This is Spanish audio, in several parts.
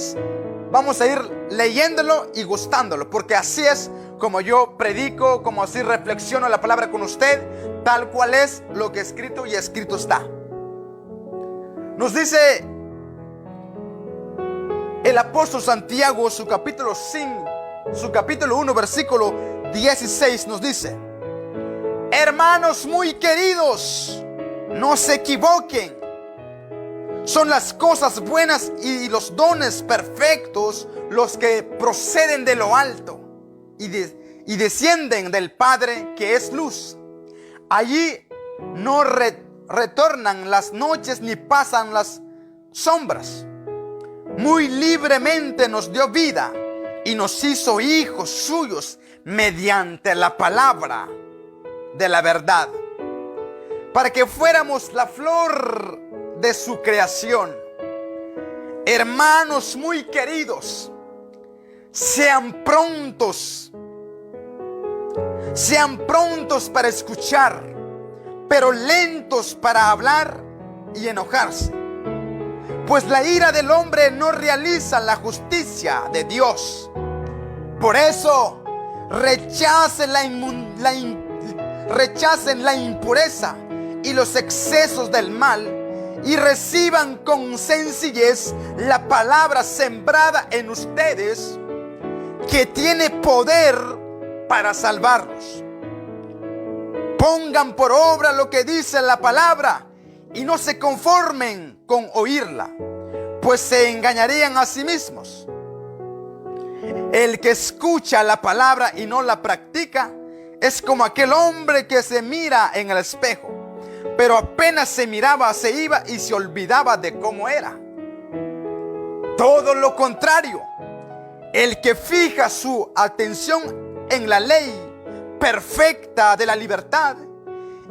16, vamos a ir leyéndolo y gustándolo, porque así es como yo predico, como así reflexiono la palabra con usted, tal cual es lo que escrito y escrito está. Nos dice el apóstol Santiago, su capítulo 1, versículo 16, nos dice: hermanos muy queridos, no se equivoquen. Son las cosas buenas y los dones perfectos los que proceden de lo alto y descienden del Padre, que es luz. Allí no retornan las noches ni pasan las sombras. Muy libremente nos dio vida y nos hizo hijos suyos mediante la palabra de la verdad, para que fuéramos la flor de su creación. Hermanos muy queridos, sean prontos para escuchar, pero lentos para hablar y enojarse, pues la ira del hombre no realiza la justicia de Dios. Por eso rechacen la impureza y los excesos del mal, y reciban con sencillez la palabra sembrada en ustedes, que tiene poder para salvarlos. Pongan por obra lo que dice la palabra y no se conformen con oírla, pues se engañarían a sí mismos. El que escucha la palabra y no la practica es como aquel hombre que se mira en el espejo, pero apenas se miraba, se iba y se olvidaba de cómo era. Todo lo contrario, el que fija su atención en la ley perfecta de la libertad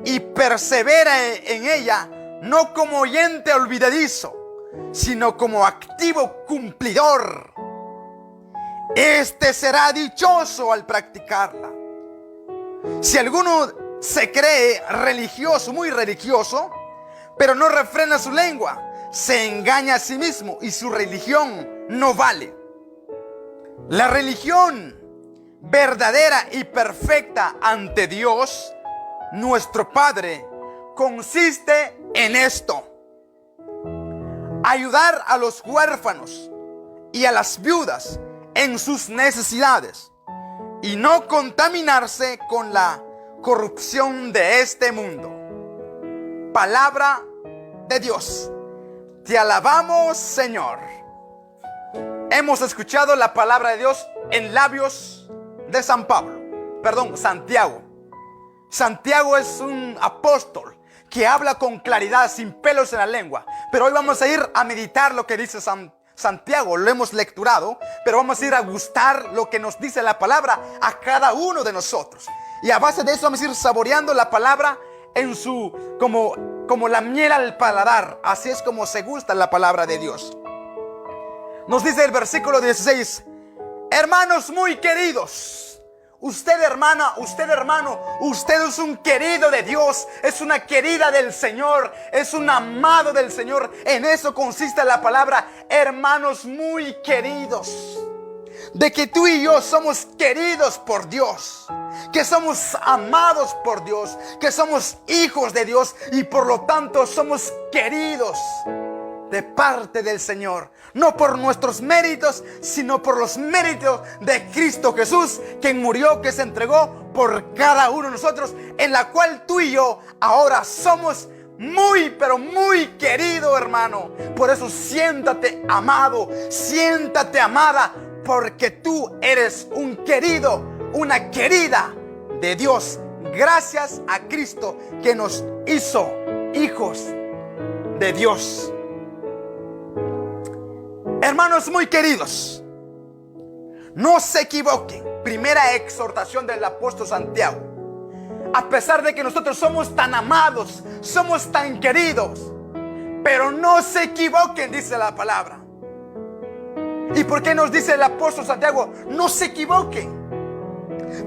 y persevera en ella, no como oyente olvidadizo, sino como activo cumplidor, este será dichoso al practicarla. Si alguno se cree religioso, muy religioso, pero no refrena su lengua, se engaña a sí mismo y su religión no vale. La religión verdadera y perfecta ante Dios, nuestro Padre, consiste en esto: ayudar a los huérfanos y a las viudas en sus necesidades, y no contaminarse con la corrupción de este mundo. Palabra de Dios. Te alabamos, Señor. Hemos escuchado la palabra de Dios en labios de Santiago. Santiago es un apóstol que habla con claridad, sin pelos en la lengua. Pero hoy vamos a ir a meditar lo que dice Santiago. Lo hemos lecturado, pero vamos a ir a gustar lo que nos dice la palabra a cada uno de nosotros. Y a base de eso vamos a ir saboreando la palabra en su como la miel al paladar. Así es como se gusta la palabra de Dios. Nos dice el versículo 16: hermanos muy queridos. Usted, hermana, usted, hermano, usted es un querido de Dios, es una querida del Señor, es un amado del Señor. En eso consiste la palabra hermanos muy queridos. De que tú y yo somos queridos por Dios, que somos amados por Dios, que somos hijos de Dios y por lo tanto somos queridos de parte del Señor. No por nuestros méritos, sino por los méritos de Cristo Jesús, quien murió, que se entregó por cada uno de nosotros, en la cual tú y yo ahora somos muy, pero muy querido, hermano. Por eso siéntate amado, siéntate amada, porque tú eres un querido, una querida de Dios, gracias a Cristo que nos hizo hijos de Dios. Hermanos muy queridos, no se equivoquen. Primera exhortación del apóstol Santiago. A pesar de que nosotros somos tan amados, somos tan queridos, pero no se equivoquen, dice la palabra. ¿Y por qué nos dice el apóstol Santiago? No se equivoquen.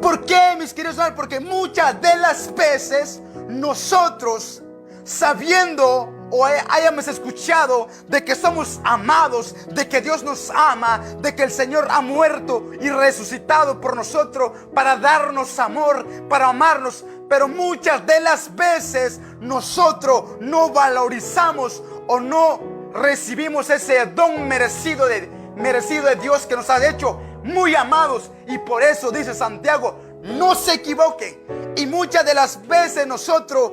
¿Por qué, mis queridos hermanos? Porque muchas de las veces nosotros, sabiendo o hayamos escuchado de que somos amados, de que Dios nos ama, de que el Señor ha muerto y resucitado por nosotros para darnos amor, para amarnos. Pero muchas de las veces nosotros no valorizamos o no recibimos ese don merecido de Dios, que nos ha hecho muy amados. Y por eso dice Santiago: no se equivoquen. Y muchas de las veces nosotros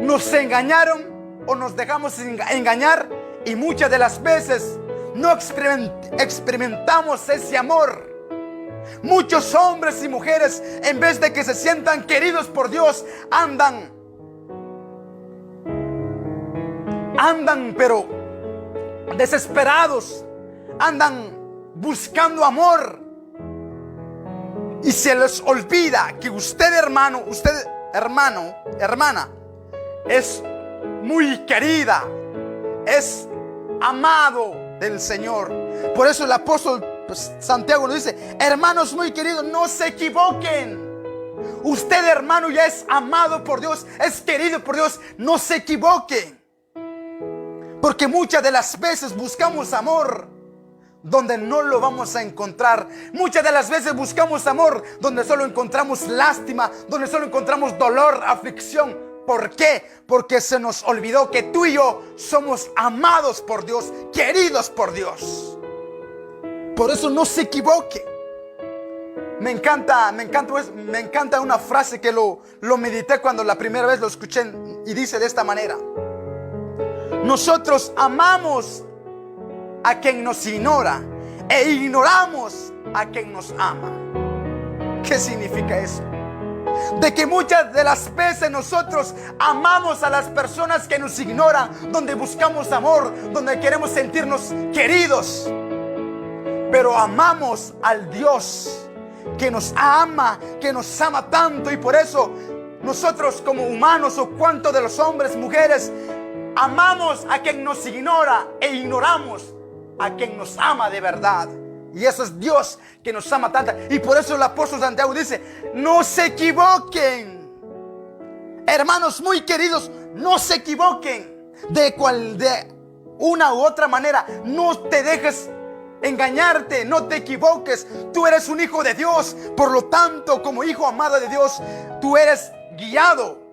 nos engañaron o nos dejamos engañar, y muchas de las veces no experimentamos ese amor. Muchos hombres y mujeres, en vez de que se sientan queridos por Dios, andan pero desesperados, andan buscando amor, y se les olvida que usted, hermano, hermana, es muy querida, es amado del Señor. Por eso el apóstol Santiago nos dice: hermanos muy queridos, no se equivoquen. Usted, hermano, ya es amado por Dios, es querido por Dios. No se equivoquen, porque muchas de las veces buscamos amor donde no lo vamos a encontrar. Muchas de las veces buscamos amor donde solo encontramos lástima, donde solo encontramos dolor, aflicción. ¿Por qué? Porque se nos olvidó que tú y yo somos amados por Dios, queridos por Dios. Por eso no se equivoque. Me encanta una frase que lo medité cuando la primera vez lo escuché, y dice de esta manera: nosotros amamos a quien nos ignora e ignoramos a quien nos ama. ¿Qué significa eso? De que muchas de las veces nosotros amamos a las personas que nos ignoran, donde buscamos amor, donde queremos sentirnos queridos. Pero amamos al Dios que nos ama tanto, y por eso nosotros como humanos, o cuanto de los hombres, mujeres, amamos a quien nos ignora e ignoramos a quien nos ama de verdad. Y eso es Dios, que nos ama tanto. Y por eso el apóstol Santiago dice: no se equivoquen. Hermanos muy queridos, no se equivoquen. De una u otra manera, no te dejes engañarte, no te equivoques. Tú eres un hijo de Dios. Por lo tanto, como hijo amado de Dios, tú eres guiado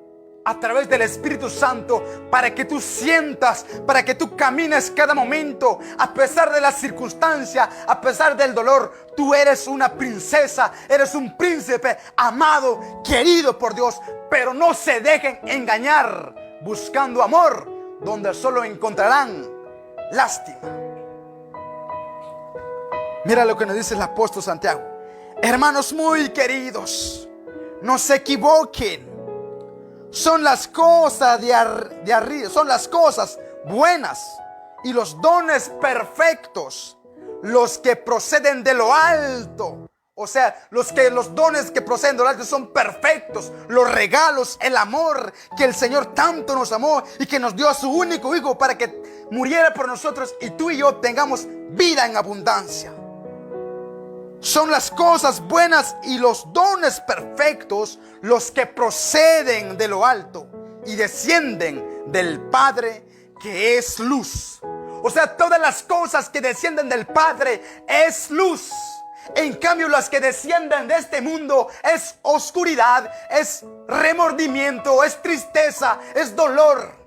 a través del Espíritu Santo para que tú sientas, para que tú camines cada momento, a pesar de las circunstancias, a pesar del dolor. Tú eres una princesa, eres un príncipe amado, querido por Dios. Pero no se dejen engañar buscando amor donde solo encontrarán lástima. Mira lo que nos dice el apóstol Santiago: hermanos muy queridos, no se equivoquen. Son las cosas de arriba, son las cosas buenas y los dones perfectos los que proceden de lo alto. O sea, los dones que proceden de lo alto son perfectos. Los regalos, el amor que el Señor tanto nos amó y que nos dio a su único Hijo para que muriera por nosotros y tú y yo tengamos vida en abundancia. Son las cosas buenas y los dones perfectos los que proceden de lo alto y descienden del Padre, que es luz. O sea, todas las cosas que descienden del Padre es luz. En cambio, las que descienden de este mundo es oscuridad, es remordimiento, es tristeza, es dolor.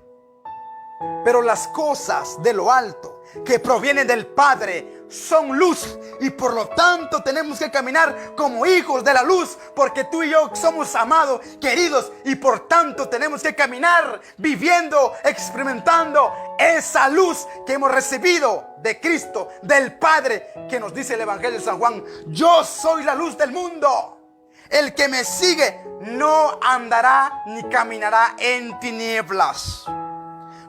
Pero las cosas de lo alto que provienen del Padre son luz, y por lo tanto tenemos que caminar como hijos de la luz, porque tú y yo somos amados, queridos, y por tanto tenemos que caminar viviendo, experimentando esa luz que hemos recibido de Cristo, del Padre, que nos dice el Evangelio de San Juan: yo soy la luz del mundo. El que me sigue no andará ni caminará en tinieblas.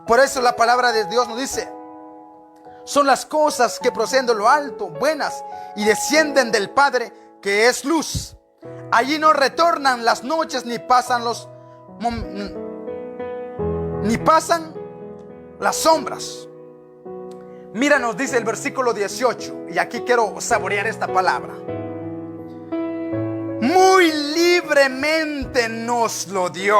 Por eso la palabra de Dios nos dice: son las cosas que proceden de lo alto, buenas, y descienden del Padre, que es luz. Allí no retornan las noches, ni pasan las sombras. Mira, nos dice el versículo 18, y aquí quiero saborear esta palabra: muy libremente nos lo dio.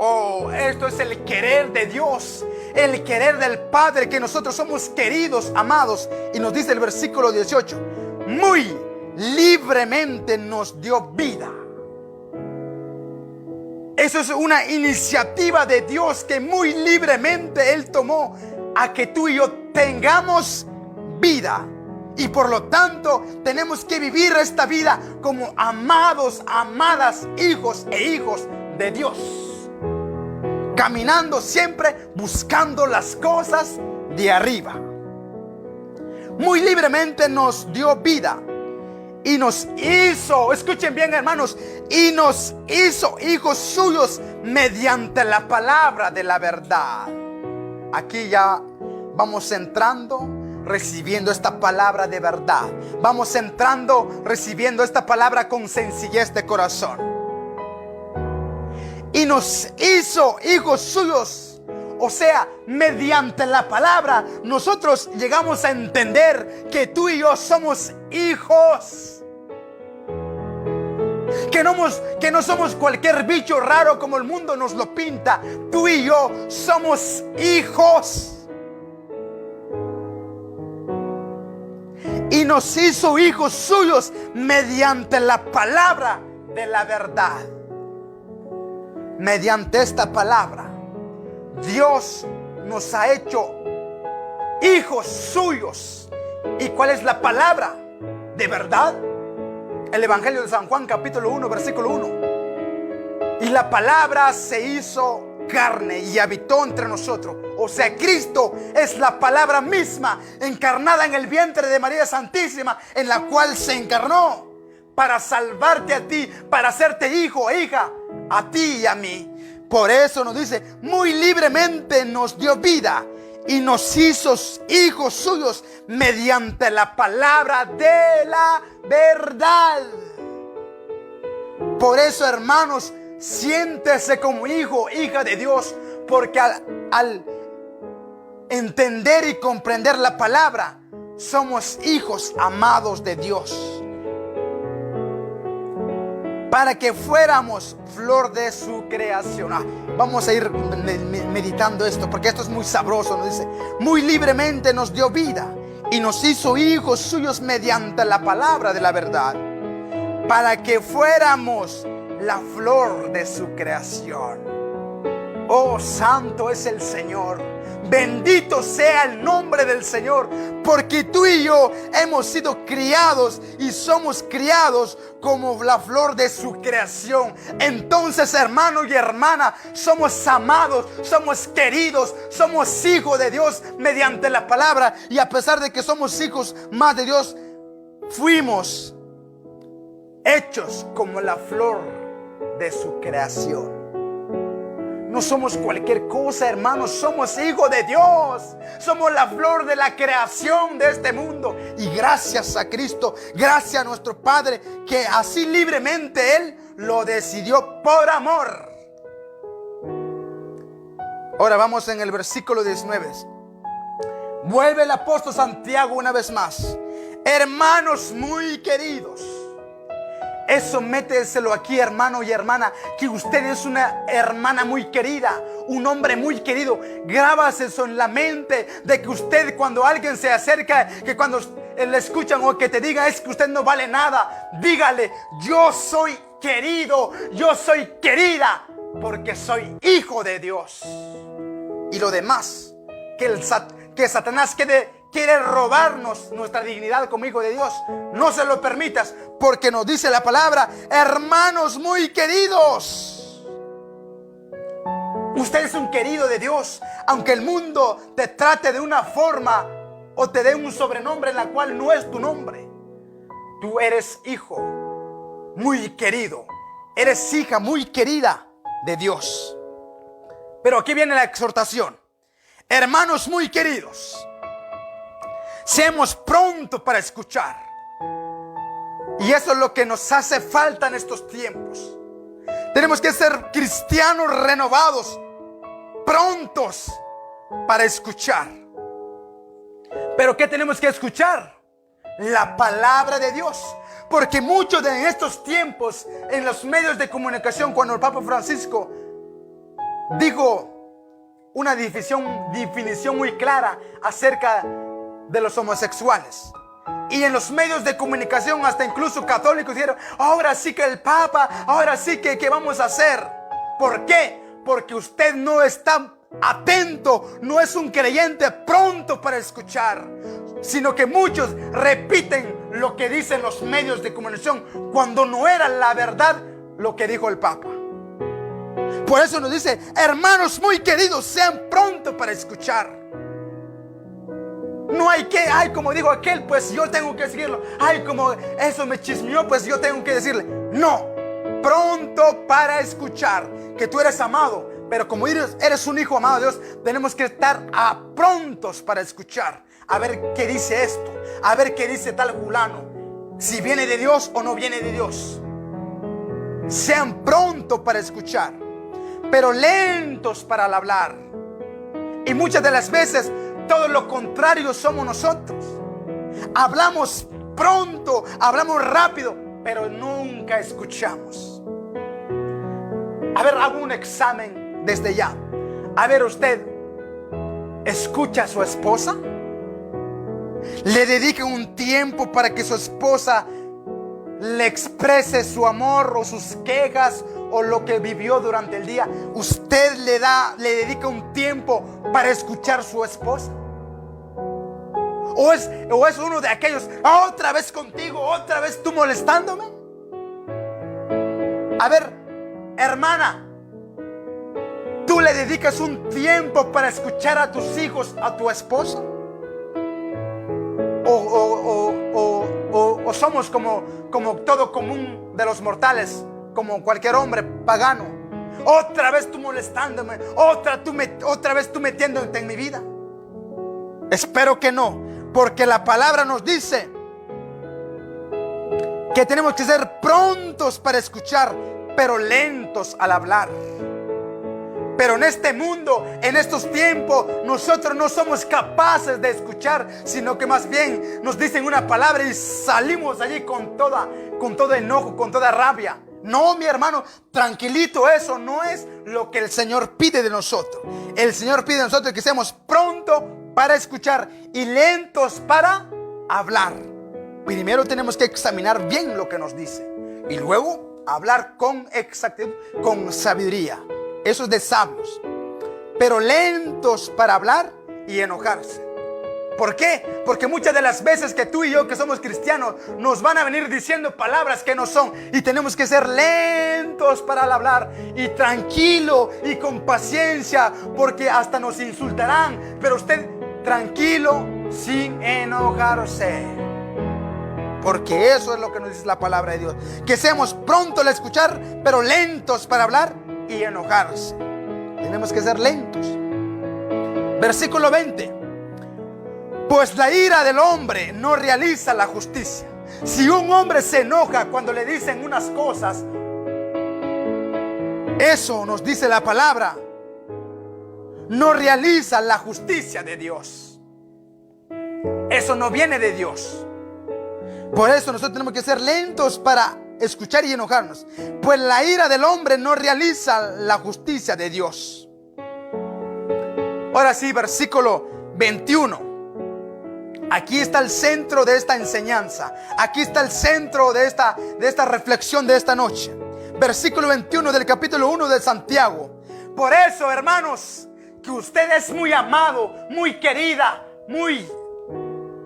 Oh, esto es el querer de Dios. el querer del Padre, que nosotros somos queridos, amados. Y nos dice el versículo 18, muy libremente nos dio vida. Eso es una iniciativa de Dios que muy libremente Él tomó a que tú y yo tengamos vida. Y por lo tanto tenemos que vivir esta vida como amados, amadas, hijos e hijos de Dios, caminando siempre buscando las cosas de arriba. Muy libremente nos dio vida y nos hizo, escuchen bien hermanos, y nos hizo hijos suyos mediante la palabra de la verdad. Aquí ya vamos entrando, recibiendo esta palabra de verdad. Vamos entrando, recibiendo esta palabra con sencillez de corazón. Y nos hizo hijos suyos. O sea, mediante la palabra nosotros llegamos a entender que tú y yo somos hijos. Que no somos cualquier bicho raro como el mundo nos lo pinta. Tú y yo somos hijos. Y nos hizo hijos suyos mediante la palabra de la verdad. Mediante esta palabra, Dios nos ha hecho hijos suyos. ¿Y cuál es la palabra de verdad? El Evangelio de San Juan, capítulo 1, versículo 1. Y la palabra se hizo carne y habitó entre nosotros. O sea, Cristo es la palabra misma encarnada en el vientre de María Santísima, en la cual se encarnó para salvarte a ti, para hacerte hijo e hija, a ti y a mí. Por eso nos dice, muy libremente nos dio vida y nos hizo hijos suyos mediante la palabra de la verdad. Por eso, hermanos, siéntese como hijo, hija de Dios, porque al entender y comprender la palabra, somos hijos amados de Dios, para que fuéramos flor de su creación. Vamos a ir meditando esto, porque esto es muy sabroso. Nos dice, muy libremente nos dio vida y nos hizo hijos suyos mediante la palabra de la verdad, para que fuéramos la flor de su creación. Oh, santo es el Señor. Bendito sea el nombre del Señor, porque tú y yo hemos sido criados y somos criados como la flor de su creación. Entonces, hermano y hermana, somos amados, somos queridos, somos hijos de Dios mediante la palabra. Y a pesar de que somos hijos más de Dios, fuimos hechos como la flor de su creación. No somos cualquier cosa, hermanos. Somos hijos de Dios. Somos la flor de la creación de este mundo. Y gracias a Cristo, gracias a nuestro Padre, que así libremente Él lo decidió por amor. Ahora vamos en el versículo 19. Vuelve el apóstol Santiago una vez más. Hermanos muy queridos. Eso méteselo aquí, hermano y hermana, que usted es una hermana muy querida, un hombre muy querido. Grábase eso en la mente, de que usted, cuando alguien se acerca, que cuando le escuchan o que te diga es que usted no vale nada, dígale, yo soy querido, yo soy querida, porque soy hijo de Dios. Y lo demás, que Satanás quiere robarnos nuestra dignidad como hijo de Dios, no se lo permitas, porque nos dice la palabra, hermanos muy queridos. Usted es un querido de Dios, aunque el mundo te trate de una forma o te dé un sobrenombre en la cual no es tu nombre. Tú eres hijo muy querido, eres hija muy querida de Dios. Pero aquí viene la exhortación. Hermanos muy queridos, seamos prontos para escuchar. Y eso es lo que nos hace falta en estos tiempos. Tenemos que ser cristianos renovados, prontos para escuchar. ¿Pero qué tenemos que escuchar? La palabra de Dios. Porque muchos de estos tiempos, en los medios de comunicación, cuando el Papa Francisco dijo una definición muy clara acerca de los homosexuales. Y en los medios de comunicación, hasta incluso católicos, dijeron: ahora sí que el Papa, ahora sí que ¿qué vamos a hacer? ¿Por qué? Porque usted no está atento, no es un creyente pronto para escuchar, sino que muchos repiten lo que dicen los medios de comunicación cuando no era la verdad lo que dijo el Papa. Por eso nos dice: hermanos muy queridos, sean prontos para escuchar. No hay que, ay, como dijo aquel, pues yo tengo que seguirlo. Ay, como eso me chismeó, pues yo tengo que decirle. No, pronto para escuchar que tú eres amado. Pero como eres un hijo amado de Dios, tenemos que estar prontos para escuchar. A ver qué dice esto, a ver qué dice tal fulano, si viene de Dios o no viene de Dios. Sean prontos para escuchar, pero lentos para hablar. Y muchas de las veces todo lo contrario somos nosotros. Hablamos pronto, hablamos rápido, pero nunca escuchamos. A ver, hago un examen desde ya. A ver, usted ¿escucha a su esposa? ¿Le dedica un tiempo para que su esposa le exprese su amor o sus quejas o lo que vivió durante el día? ¿Usted le dedica un tiempo para escuchar a su esposa? ¿O es uno de aquellos: otra vez contigo, otra vez tú molestándome? A ver, hermana, ¿tú le dedicas un tiempo para escuchar a tus hijos, a tu esposa? ¿O somos como todo común de los mortales, como cualquier hombre pagano? Otra vez tú molestándome, otra vez tú metiéndote en mi vida. Espero que no, porque la palabra nos dice que tenemos que ser prontos para escuchar, pero lentos al hablar. Pero en este mundo, en estos tiempos, nosotros no somos capaces de escuchar, sino que más bien nos dicen una palabra y salimos allí con todo enojo, con toda rabia. No, mi hermano, tranquilito, eso no es lo que el Señor pide de nosotros. El Señor pide de nosotros que seamos prontos para escuchar y lentos para hablar. Primero tenemos que examinar bien lo que nos dice y luego hablar con exactitud, con sabiduría. Eso es de sabios. Pero lentos para hablar y enojarse. ¿Por qué? Porque muchas de las veces que tú y yo, que somos cristianos, nos van a venir diciendo palabras que no son, y tenemos que ser lentos para hablar y tranquilo y con paciencia, porque hasta nos insultarán. Pero usted tranquilo, sin enojarse, porque eso es lo que nos dice la palabra de Dios, que seamos prontos a escuchar, pero lentos para hablar y enojarse. Tenemos que ser lentos. Versículo 20: pues la ira del hombre no realiza la justicia. Si un hombre se enoja cuando le dicen unas cosas, eso nos dice la palabra, no realiza la justicia de Dios. Eso no viene de Dios. Por eso nosotros tenemos que ser lentos para escuchar y enojarnos, pues la ira del hombre no realiza la justicia de Dios. Ahora sí, versículo 21. Aquí está el centro de esta enseñanza. Aquí está el centro de esta reflexión de esta noche. Versículo 21 del capítulo 1 de Santiago. Por eso, hermanos, que usted es muy amado, muy querida, muy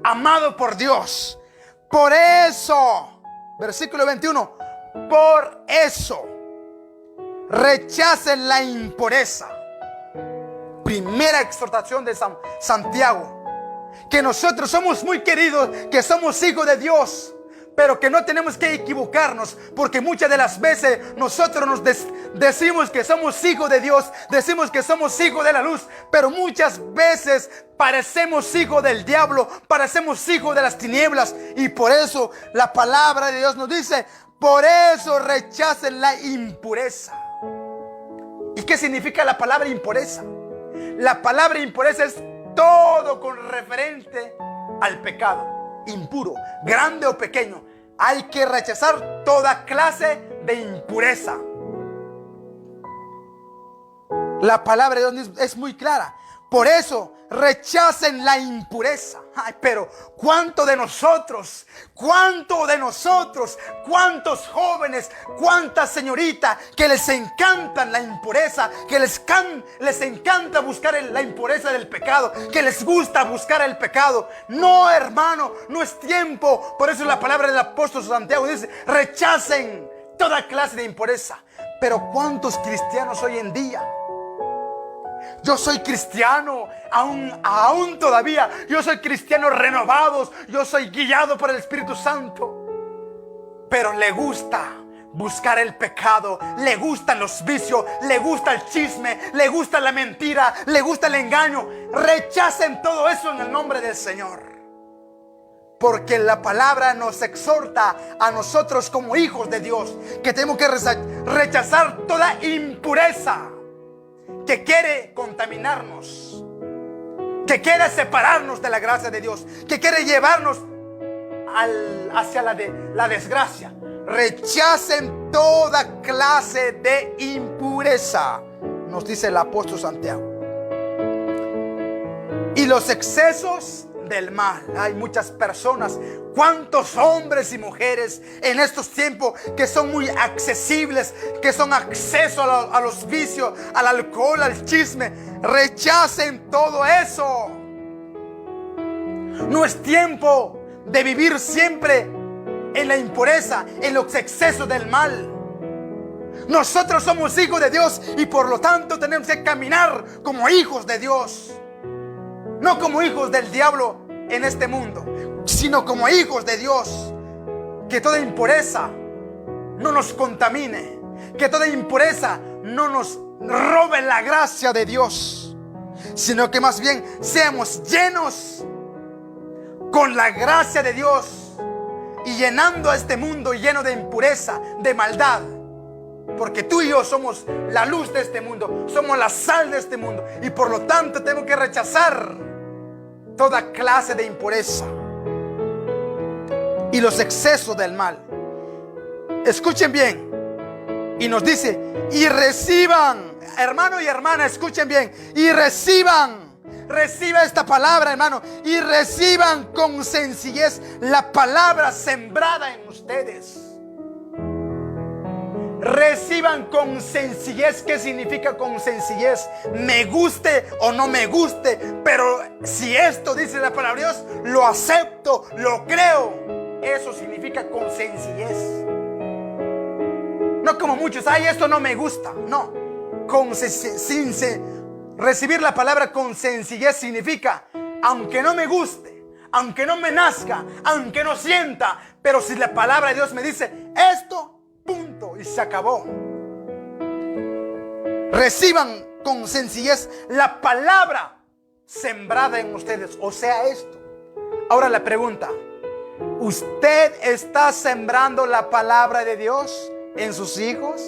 amado por Dios. Por eso, versículo 21, por eso rechacen la impureza. Primera exhortación de Santiago. Que nosotros somos muy queridos, que somos hijos de Dios, pero que no tenemos que equivocarnos, porque muchas de las veces nosotros nos decimos que somos hijos de Dios, decimos que somos hijos de la luz, pero muchas veces parecemos hijos del diablo, parecemos hijos de las tinieblas. Y por eso la palabra de Dios nos dice: por eso rechacen la impureza. ¿Y qué significa la palabra impureza? La palabra impureza es todo con referente al pecado. Impuro, grande o pequeño. Hay que rechazar toda clase de impureza. La palabra de Dios es muy clara. Por eso rechacen la impureza. Ay, pero ¿cuántos de nosotros, cuántos jóvenes, cuántas señoritas que les encantan la impureza, que les encanta buscar la impureza del pecado, que les gusta buscar el pecado? No, hermano, no es tiempo. Por eso la palabra del apóstol Santiago dice: rechacen toda clase de impureza. Pero ¿cuántos cristianos hoy en día? Yo soy cristiano, aún todavía. Yo soy cristiano renovados. Yo soy guiado por el Espíritu Santo. Pero le gusta buscar el pecado. Le gustan los vicios. Le gusta el chisme. Le gusta la mentira. Le gusta el engaño. Rechacen todo eso en el nombre del Señor. Porque la palabra nos exhorta a nosotros como hijos de Dios que tenemos que rechazar toda impureza que quiere contaminarnos, que quiere separarnos de la gracia de Dios, que quiere llevarnos hacia la desgracia. Rechacen toda clase de impureza, nos dice el apóstol Santiago. Y los excesos del mal. Hay muchas personas, cuántos hombres y mujeres en estos tiempos que son muy accesibles, que son acceso a los vicios, al alcohol, al chisme. Rechacen todo eso. No es tiempo de vivir siempre en la impureza, en los excesos del mal. Nosotros somos hijos de Dios y por lo tanto tenemos que caminar como hijos de Dios. No como hijos del diablo en este mundo, sino como hijos de Dios. Que toda impureza no nos contamine, que toda impureza no nos robe la gracia de Dios, sino que más bien seamos llenos con la gracia de Dios y llenando a este mundo lleno de impureza, de maldad. Porque tú y yo somos la luz de este mundo, somos la sal de este mundo, y por lo tanto tenemos que rechazar toda clase de impureza y los excesos del mal. Escuchen bien. Y nos dice: y reciban, hermano y hermana, escuchen bien. Y reciba esta palabra, hermano. Y reciban con sencillez la palabra sembrada en ustedes. Reciban con sencillez. ¿Qué significa con sencillez? Me guste o no me guste, pero si esto dice la palabra de Dios, lo acepto, lo creo. Eso significa con sencillez. No como muchos: ay, esto no me gusta. No, recibir la palabra con sencillez significa: aunque no me guste, aunque no me nazca, aunque no sienta, pero si la palabra de Dios me dice esto, punto, y se acabó. Reciban con sencillez la palabra sembrada en ustedes, o sea, esto. Ahora la pregunta: ¿usted está sembrando la palabra de Dios en sus hijos,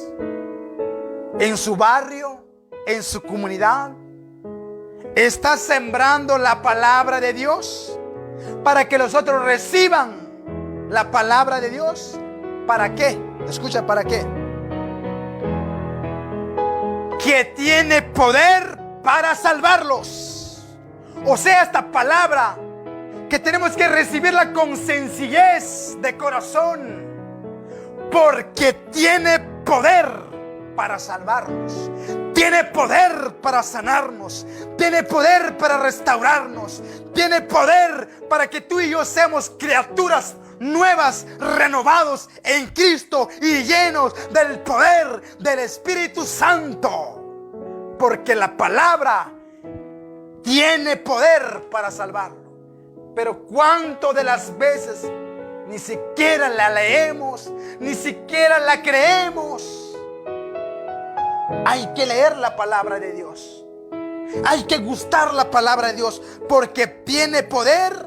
en su barrio, en su comunidad? ¿Está sembrando la palabra de Dios para que los otros reciban la palabra de Dios? ¿Para qué? Escucha, ¿para qué? Que tiene poder para salvarlos. O sea, esta palabra que tenemos que recibirla con sencillez de corazón, porque tiene poder para salvarnos, tiene poder para sanarnos, tiene poder para restaurarnos, tiene poder para que tú y yo seamos criaturas nuevas, renovados en Cristo y llenos del poder del Espíritu Santo, porque la palabra tiene poder para salvarlo. Pero ¿cuánto de las veces ni siquiera la leemos, ni siquiera la creemos? Hay que leer la palabra de Dios, hay que gustar la palabra de Dios, porque tiene poder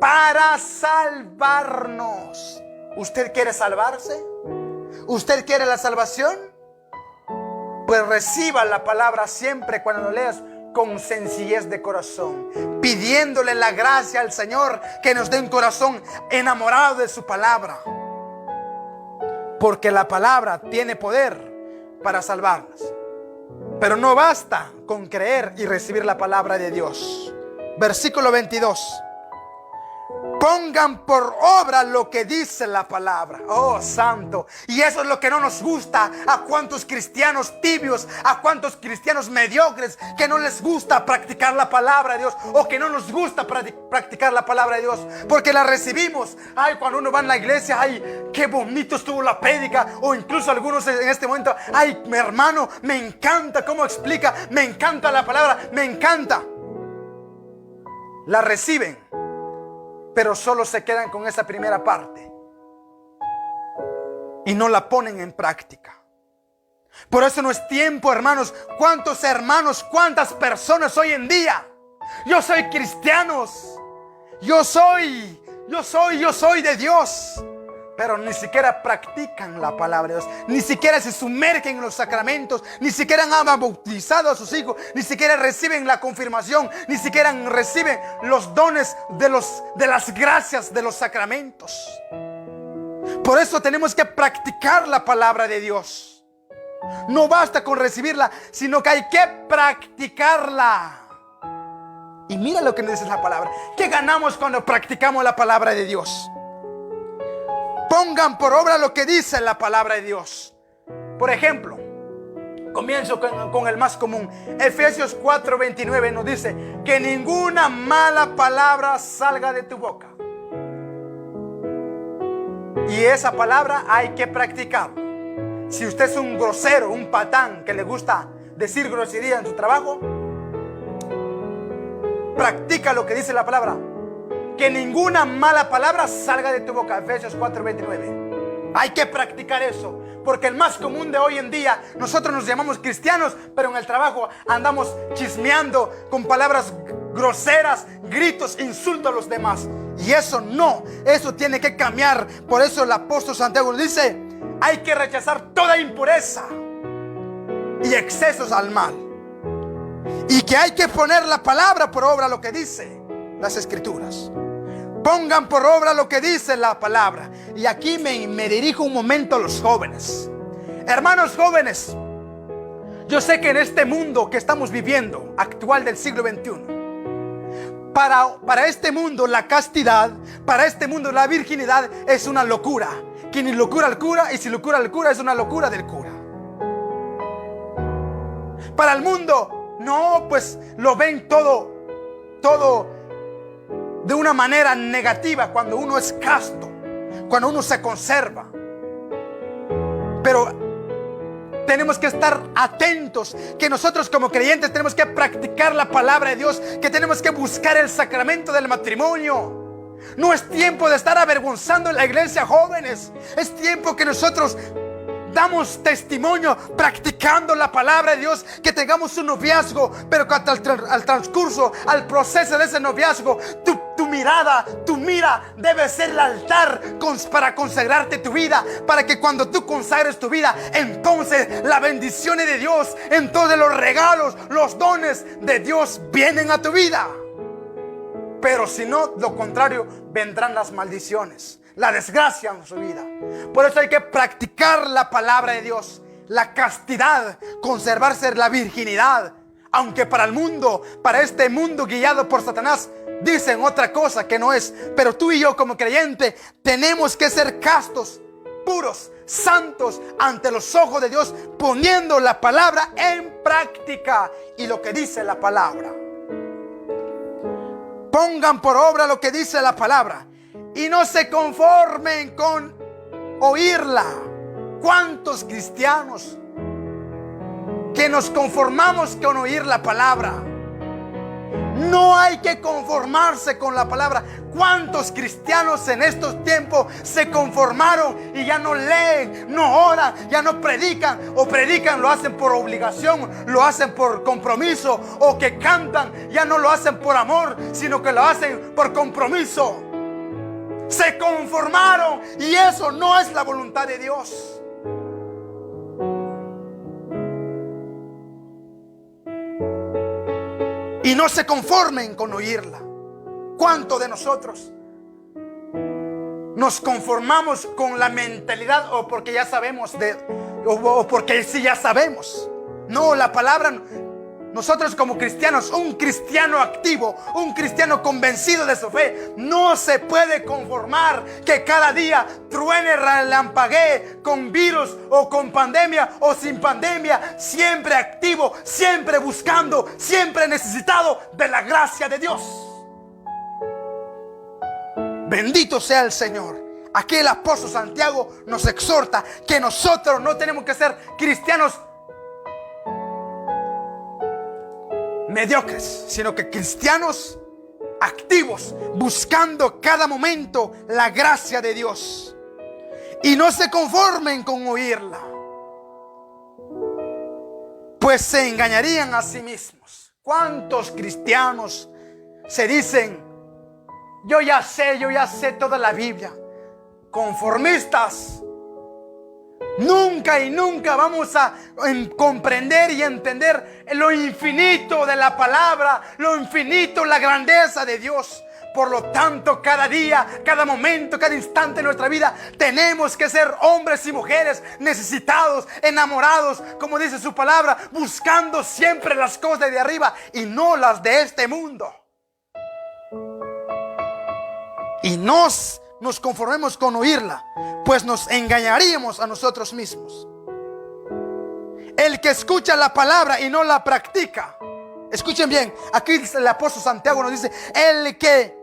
para salvarnos. ¿Usted quiere salvarse? ¿Usted quiere la salvación? Pues reciba la palabra siempre cuando lo leas con sencillez de corazón, pidiéndole la gracia al Señor que nos dé un corazón enamorado de su palabra, porque la palabra tiene poder para salvarnos. Pero no basta con creer y recibir la palabra de Dios. Versículo 22. Pongan por obra lo que dice la palabra. Oh, santo. Y eso es lo que no nos gusta a cuantos cristianos tibios, a cuantos cristianos mediocres, que no les gusta practicar la palabra de Dios, o que no nos gusta practicar la palabra de Dios, porque la recibimos. Ay, cuando uno va en la iglesia, ay, qué bonito estuvo la prédica. O incluso algunos en este momento, ay, mi hermano, me encanta cómo explica, me encanta la palabra, me encanta. La reciben, pero solo se quedan con esa primera parte y no la ponen en práctica. Por eso no es tiempo, hermanos. ¿Cuántos hermanos, cuántas personas hoy en día? Yo soy cristianos, yo soy de Dios, pero ni siquiera practican la palabra de Dios, ni siquiera se sumergen en los sacramentos, ni siquiera han bautizado a sus hijos, ni siquiera reciben la confirmación, ni siquiera reciben los dones de las gracias de los sacramentos. Por eso tenemos que practicar la palabra de Dios. No basta con recibirla, sino que hay que practicarla. Y mira lo que nos dice la palabra. ¿Qué ganamos cuando practicamos la palabra de Dios? Pongan por obra lo que dice la palabra de Dios. Por ejemplo, comienzo con el más común. Efesios 4:29 nos dice que ninguna mala palabra salga de tu boca. Y esa palabra hay que practicarla. Si usted es un grosero, un patán que le gusta decir grosería en su trabajo, practica lo que dice la palabra. Que ninguna mala palabra salga de tu boca. Efesios 4:29. Hay que practicar eso, porque el más común de hoy en día, nosotros nos llamamos cristianos, pero en el trabajo andamos chismeando con palabras groseras, gritos, insultos a los demás. Y eso no, eso tiene que cambiar. Por eso el apóstol Santiago dice: hay que rechazar toda impureza y excesos al mal, y que hay que poner la palabra por obra, lo que dice las escrituras. Pongan por obra lo que dice la palabra. Y aquí me dirijo un momento a los jóvenes. Hermanos jóvenes, yo sé que en este mundo que estamos viviendo, actual del siglo XXI, para este mundo la castidad, para este mundo la virginidad es una locura. Que ni locura al cura, y si locura al cura es una locura del cura. Para el mundo, no, pues lo ven todo de una manera negativa cuando uno es casto, cuando uno se conserva. Pero tenemos que estar atentos, que nosotros como creyentes tenemos que practicar la palabra de Dios, que tenemos que buscar el sacramento del matrimonio. No es tiempo de estar avergonzando en la iglesia, jóvenes. Es tiempo que nosotros damos testimonio practicando la palabra de Dios, que tengamos un noviazgo, pero que al transcurso, al proceso de ese noviazgo, tu mira debe ser el altar para consagrarte tu vida, para que cuando tú consagres tu vida, entonces la bendición de Dios, entonces los regalos, los dones de Dios vienen a tu vida. Pero si no, lo contrario, vendrán las maldiciones, la desgracia en su vida. Por eso hay que practicar la palabra de Dios, la castidad, conservarse la virginidad. Aunque para el mundo, para este mundo guiado por Satanás, dicen otra cosa que no es. Pero tú y yo como creyente tenemos que ser castos, puros, santos ante los ojos de Dios, poniendo la palabra en práctica y lo que dice la palabra. Pongan por obra lo que dice la palabra y no se conformen con oírla. ¿Cuántos cristianos que nos conformamos con oír la palabra? No hay que conformarse con la palabra. ¿Cuántos cristianos en estos tiempos se conformaron y ya no leen, no oran, ya no predican? O predican, lo hacen por obligación, lo hacen por compromiso. O que cantan, ya no lo hacen por amor, sino que lo hacen por compromiso. Se conformaron y eso no es la voluntad de Dios. Y no se conformen con oírla. ¿Cuántos de nosotros nos conformamos con la mentalidad o porque ya sabemos o porque sí ya sabemos? No, la palabra, nosotros como cristianos, un cristiano activo, un cristiano convencido de su fe, no se puede conformar que cada día truene, relampaguee con virus o con pandemia o sin pandemia. Siempre activo, siempre buscando, siempre necesitado de la gracia de Dios. Bendito sea el Señor. Aquí el apóstol Santiago nos exhorta que nosotros no tenemos que ser cristianos mediocres, sino que cristianos activos, buscando cada momento la gracia de Dios. Y no se conformen con oírla, pues se engañarían a sí mismos. ¿Cuántos cristianos se dicen: yo ya sé toda la Biblia? Conformistas. Nunca y nunca vamos a comprender y entender lo infinito de la palabra, lo infinito, la grandeza de Dios. Por lo tanto, cada día, cada momento, cada instante de nuestra vida tenemos que ser hombres y mujeres necesitados, enamorados, como dice su palabra, buscando siempre las cosas de arriba y no las de este mundo. Y nos conformemos con oírla, pues nos engañaríamos a nosotros mismos. El que escucha la palabra y no la practica, escuchen bien, aquí el apóstol Santiago nos dice: el que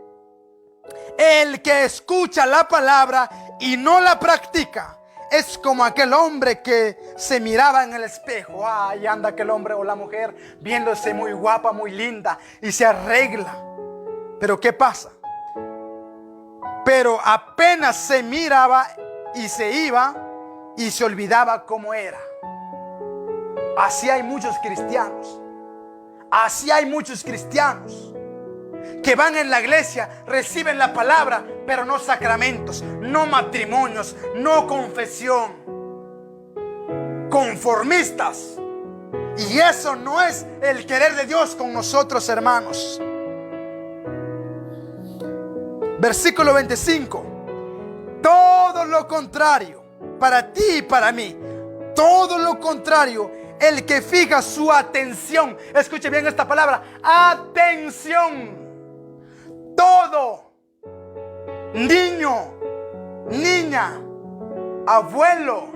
escucha la palabra y no la practica es como aquel hombre que se miraba en el espejo. Ahí anda aquel hombre o la mujer viéndose muy guapa, muy linda, y se arregla. Pero ¿qué pasa? Pero apenas se miraba y se iba y se olvidaba cómo era. Así hay muchos cristianos. Así hay muchos cristianos que van en la iglesia, reciben la palabra, pero no sacramentos, no matrimonios, no confesión. Conformistas. Y eso no es el querer de Dios con nosotros, hermanos. Versículo 25. Todo lo contrario, para ti y para mí, todo lo contrario, el que fija su atención, escuche bien esta palabra, atención. Todo niño, niña, abuelo,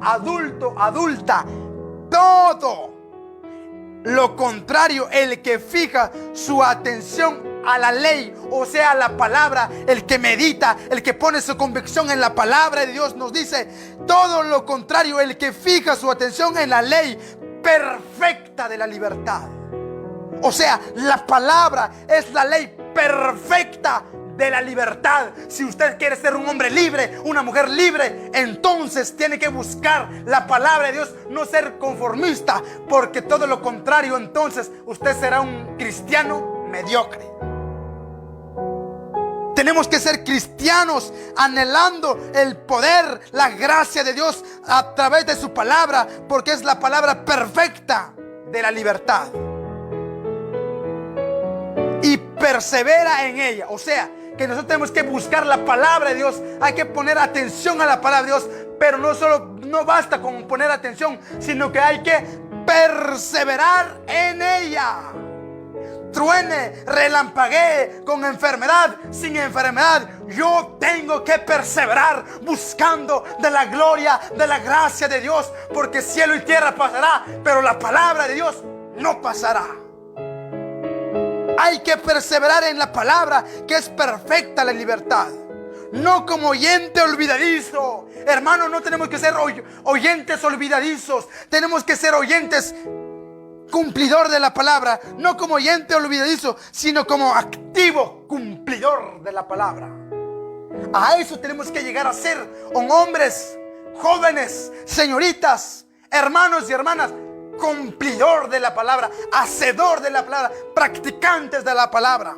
adulto, adulta, todo lo contrario, el que fija su atención a la ley, o sea, a la palabra, el que medita, el que pone su convicción en la palabra de Dios, nos dice todo lo contrario, el que fija su atención en la ley perfecta de la libertad. O sea, la palabra es la ley perfecta de la libertad. Si usted quiere ser un hombre libre, una mujer libre, entonces tiene que buscar la palabra de Dios, no ser conformista, porque todo lo contrario, entonces usted será un cristiano mediocre. Tenemos que ser cristianos anhelando el poder, la gracia de Dios a través de su palabra, porque es la palabra perfecta de la libertad. Y persevera en ella. O sea, que nosotros tenemos que buscar la palabra de Dios. Hay que poner atención a la palabra de Dios. Pero no basta con poner atención, sino que hay que perseverar en ella. Truene, relampaguee, con enfermedad, sin enfermedad, yo tengo que perseverar buscando de la gloria, de la gracia de Dios, porque cielo y tierra pasará, pero la palabra de Dios no pasará. Hay que perseverar en la palabra, que es perfecta la libertad. No como oyente olvidadizo. Hermanos, no tenemos que ser oyentes olvidadizos. Tenemos que ser oyentes cumplidor de la palabra, no como oyente olvidadizo, sino como activo cumplidor de la palabra. A eso tenemos que llegar a ser, hombres, jóvenes, señoritas, hermanos y hermanas, cumplidor de la palabra, hacedor de la palabra, practicantes de la palabra.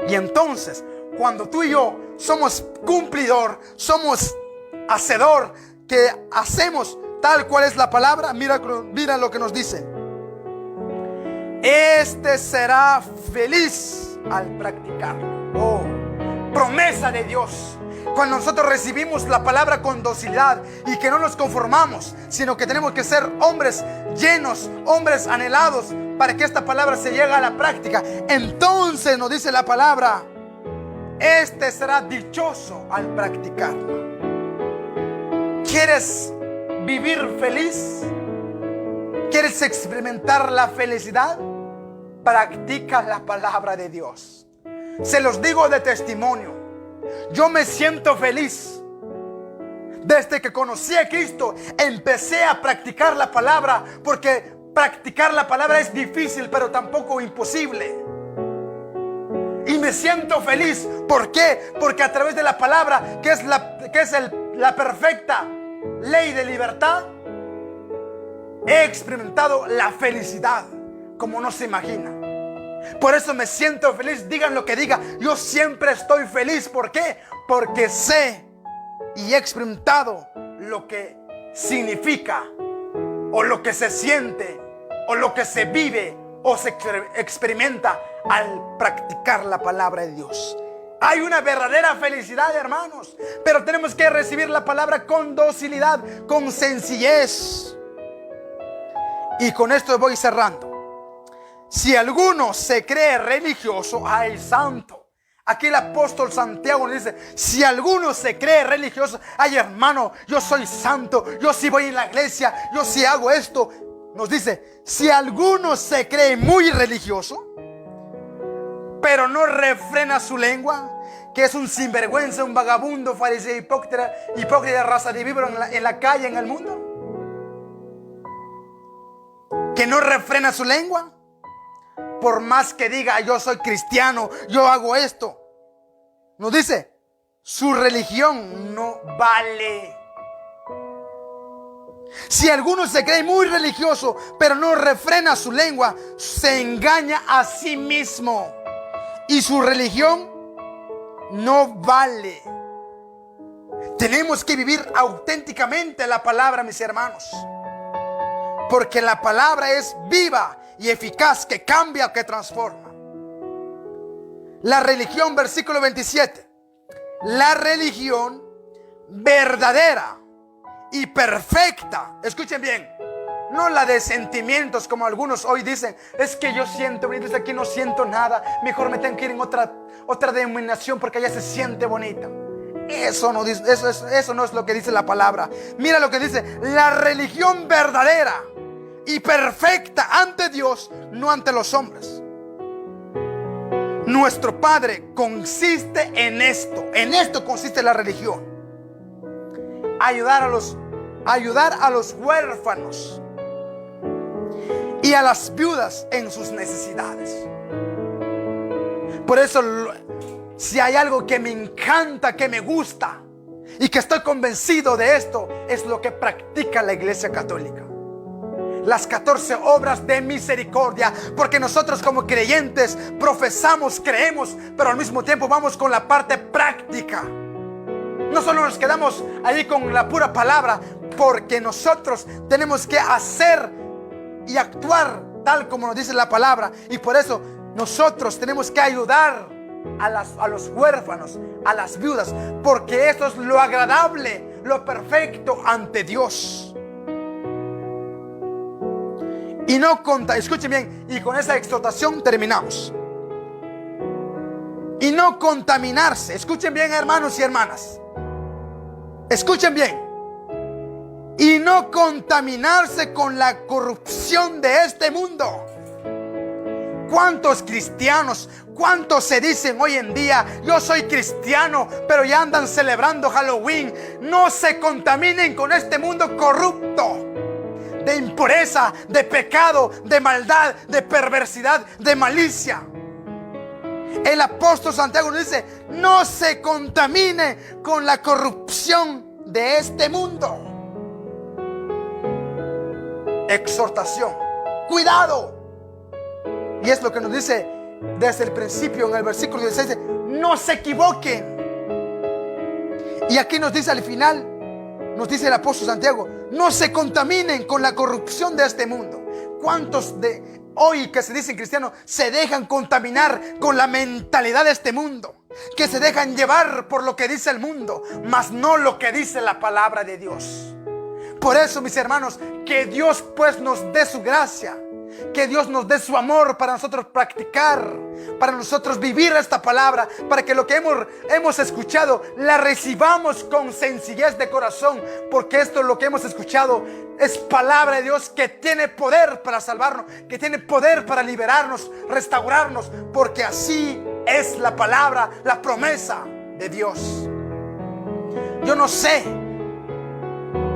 Y entonces, cuando tú y yo somos cumplidor, somos hacedor, que hacemos tal cual es la palabra, mira lo que nos dice. Este será feliz al practicarlo. Oh, promesa de Dios. Cuando nosotros recibimos la palabra con docilidad y que no nos conformamos, sino que tenemos que ser hombres llenos, hombres anhelados para que esta palabra se llegue a la práctica. Entonces nos dice la palabra, este será dichoso al practicarla. ¿Quieres vivir feliz? ¿Quieres experimentar la felicidad? Practica la palabra de Dios. Se los digo de testimonio. Yo me siento feliz. Desde que conocí a Cristo, empecé a practicar la palabra, porque practicar la palabra es difícil, pero tampoco imposible. Y me siento feliz. ¿Por qué? Porque a través de la palabra, que es la perfecta ley de libertad, he experimentado la felicidad como no se imagina. Por eso me siento feliz. Digan lo que digan, yo siempre estoy feliz. ¿Por qué? Porque sé y he experimentado lo que significa, o lo que se siente, o lo que se vive o se experimenta al practicar la palabra de Dios. Hay una verdadera felicidad, hermanos, pero tenemos que recibir la palabra con docilidad, con sencillez. Y con esto voy cerrando. Si alguno se cree religioso, ¡ay, santo! Aquí el apóstol Santiago nos dice, si alguno se cree religioso, ¡ay, hermano! Yo soy santo, yo sí voy en la iglesia, yo sí hago esto. Nos dice, si alguno se cree muy religioso, pero no refrena su lengua, que es un sinvergüenza, un vagabundo, fariseo, hipócrita, raza de víbora en la calle, en el mundo, que no refrena su lengua, por más que diga yo soy cristiano, yo hago esto, nos dice, su religión no vale. Si alguno se cree muy religioso, pero no refrena su lengua, se engaña a sí mismo y su religión no vale. Tenemos que vivir auténticamente la palabra, mis hermanos, porque la palabra es viva y eficaz, que cambia, que transforma. La religión, versículo 27, la religión verdadera y perfecta, escuchen bien, no la de sentimientos, como algunos hoy dicen, es que yo siento, desde aquí no siento nada, mejor me tengo que ir en otra denominación porque allá se siente bonita. Eso no es lo que dice la palabra. Mira lo que dice, la religión verdadera y perfecta ante Dios, no ante los hombres. Nuestro Padre consiste en esto consiste la religión: ayudar a los huérfanos y a las viudas en sus necesidades. Por eso, si hay algo que me encanta, que me gusta y que estoy convencido de esto, es lo que practica la Iglesia Católica. Las 14 obras de misericordia, porque nosotros como creyentes profesamos, creemos, pero al mismo tiempo vamos con la parte práctica. No solo nos quedamos ahí con la pura palabra, porque nosotros tenemos que hacer y actuar tal como nos dice la palabra. Y por eso nosotros tenemos que ayudar a los huérfanos, a las viudas, porque eso es lo agradable, lo perfecto ante Dios. Y no escuchen bien, y con esa exhortación terminamos. Y no contaminarse, escuchen bien, hermanos y hermanas, escuchen bien. Y no contaminarse con la corrupción de este mundo. ¿Cuántos cristianos, cuántos se dicen hoy en día, yo soy cristiano, pero ya andan celebrando Halloween? No se contaminen con este mundo corrupto, de impureza, de pecado, de maldad, de perversidad, de malicia. El apóstol Santiago nos dice, no se contamine con la corrupción de este mundo. Exhortación, cuidado. Y es lo que nos dice desde el principio en el versículo 16, no se equivoquen. Y aquí nos dice al final, nos dice el apóstol Santiago, no se contaminen con la corrupción de este mundo. ¿Cuántos de hoy que se dicen cristianos se dejan contaminar con la mentalidad de este mundo? que se dejan llevar por lo que dice el mundo, mas no lo que dice la palabra de Dios. Por eso, mis hermanos, que Dios pues nos dé su gracia, que Dios nos dé su amor para nosotros practicar, para nosotros vivir esta palabra, para que lo que hemos escuchado la recibamos con sencillez de corazón, porque esto es lo que hemos escuchado, es palabra de Dios que tiene poder para salvarnos, que tiene poder para liberarnos, restaurarnos, porque así es la palabra, la promesa de Dios. Yo no sé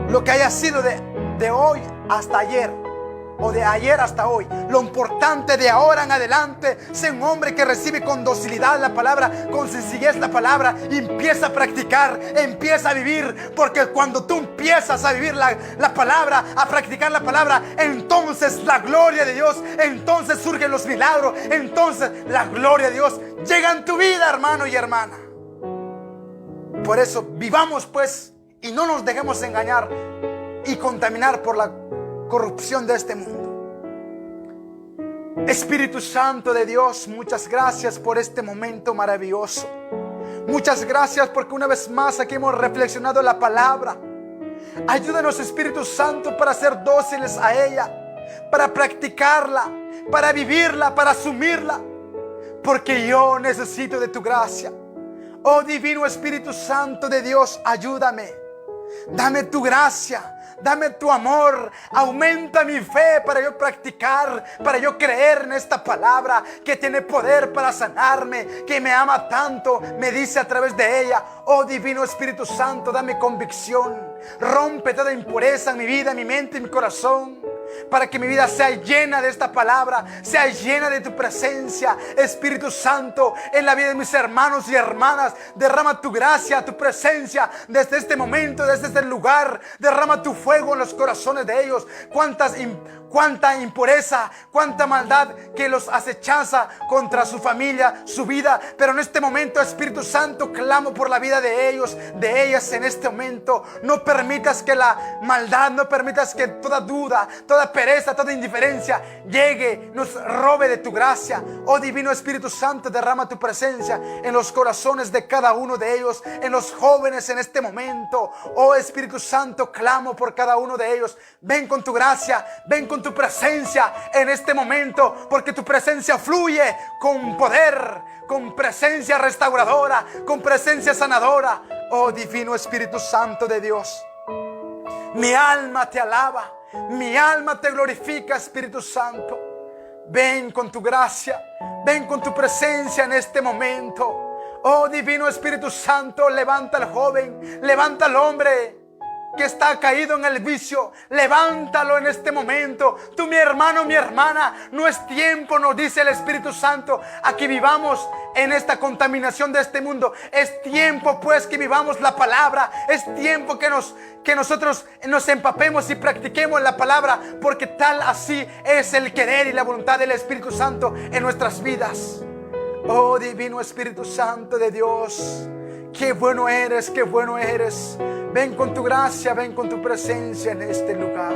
lo que haya sido de hoy hasta ayer, o de ayer hasta hoy. Lo importante de ahora en adelante, ser un hombre que recibe con docilidad la palabra, con sencillez la palabra, empieza a practicar, empieza a vivir, porque cuando tú empiezas a vivir la palabra, a practicar la palabra, entonces la gloria de Dios, entonces surgen los milagros, entonces la gloria de Dios llega en tu vida, hermano y hermana. Por eso vivamos pues y no nos dejemos engañar y contaminar por la corrupción de este mundo. Espíritu Santo de Dios, muchas gracias por este momento maravilloso. Muchas gracias porque una vez más aquí hemos reflexionado la palabra. Ayúdanos, Espíritu Santo, para ser dóciles a ella, para practicarla, para vivirla, para asumirla, porque yo necesito de tu gracia. Oh Divino Espíritu Santo de Dios, ayúdame. Dame tu gracia, dame tu amor, aumenta mi fe para yo practicar, para yo creer en esta palabra que tiene poder para sanarme, que me ama tanto, me dice a través de ella. Oh Divino Espíritu Santo, dame convicción, rompe toda impureza en mi vida, en mi mente y mi corazón, para que mi vida sea llena de esta palabra, sea llena de tu presencia. Espíritu Santo, en la vida de mis hermanos y hermanas, derrama tu gracia, tu presencia desde este momento, desde este lugar. Derrama tu fuego en los corazones de ellos. Cuánta impureza, cuánta maldad que los acechaza contra su familia, su vida. Pero en este momento, Espíritu Santo, clamo por la vida de ellos, de ellas en este momento. No permitas que la maldad, no permitas que toda duda, toda pereza, toda indiferencia llegue, nos robe de tu gracia. Oh Divino Espíritu Santo, derrama tu presencia en los corazones de cada uno de ellos, en los jóvenes en este momento. Oh Espíritu Santo, clamo por cada uno de ellos. Ven con tu gracia, ven con tu presencia en este momento, porque tu presencia fluye con poder, con presencia restauradora, con presencia sanadora. Oh Divino Espíritu Santo de Dios, mi alma te alaba, mi alma te glorifica, Espíritu Santo. Ven con tu gracia, ven con tu presencia en este momento. Oh Divino Espíritu Santo, levanta al joven, levanta al hombre que está caído en el vicio, levántalo en este momento. Tú, mi hermano, mi hermana, no es tiempo, nos dice el Espíritu Santo, a que vivamos en esta contaminación de este mundo. Es tiempo pues que vivamos la palabra. Es tiempo que nosotros nos empapemos y practiquemos la palabra, porque tal así es el querer y la voluntad del Espíritu Santo en nuestras vidas. Oh Divino Espíritu Santo de Dios, qué bueno eres, qué bueno eres. Ven con tu gracia, ven con tu presencia en este lugar.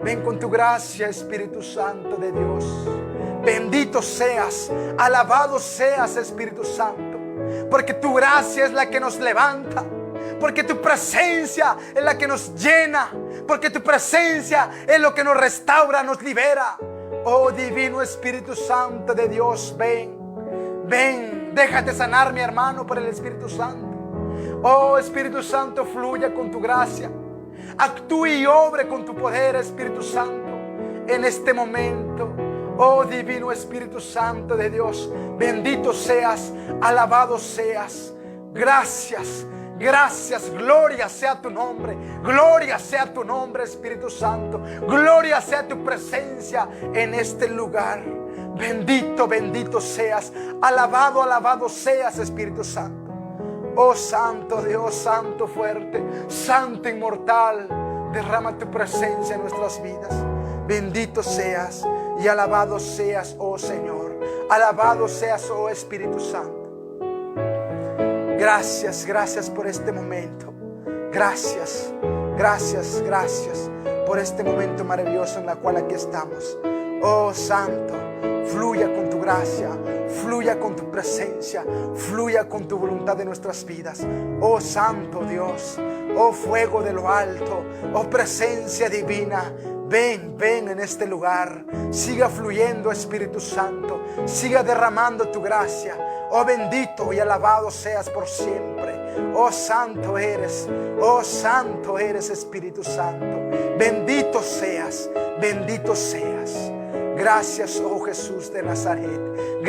Ven con tu gracia, Espíritu Santo de Dios. Bendito seas, alabado seas, Espíritu Santo, porque tu gracia es la que nos levanta, porque tu presencia es la que nos llena, porque tu presencia es lo que nos restaura, nos libera. Oh Divino Espíritu Santo de Dios, ven, ven, déjate sanar, mi hermano, por el Espíritu Santo. Oh Espíritu Santo, fluya con tu gracia, actúe y obre con tu poder, Espíritu Santo, en este momento. Oh Divino Espíritu Santo de Dios, bendito seas, alabado seas. Gracias, gracias, gloria sea tu nombre, gloria sea tu nombre, Espíritu Santo, gloria sea tu presencia en este lugar. Bendito, bendito seas, alabado, alabado seas, Espíritu Santo. Oh Santo Dios, Santo fuerte, Santo inmortal, derrama tu presencia en nuestras vidas. Bendito seas y alabado seas, oh Señor. Alabado seas, oh Espíritu Santo. Gracias, gracias por este momento. Gracias, gracias, gracias por este momento maravilloso en el cual aquí estamos. Oh Santo, fluya con tu gracia, fluya con tu presencia, fluya con tu voluntad de nuestras vidas. Oh Santo Dios, oh fuego de lo alto, oh presencia divina, ven, ven en este lugar. Siga fluyendo, Espíritu Santo, siga derramando tu gracia. Oh bendito y alabado seas por siempre. Oh santo eres Espíritu Santo. Bendito seas, bendito seas. Gracias, oh Jesús de Nazaret.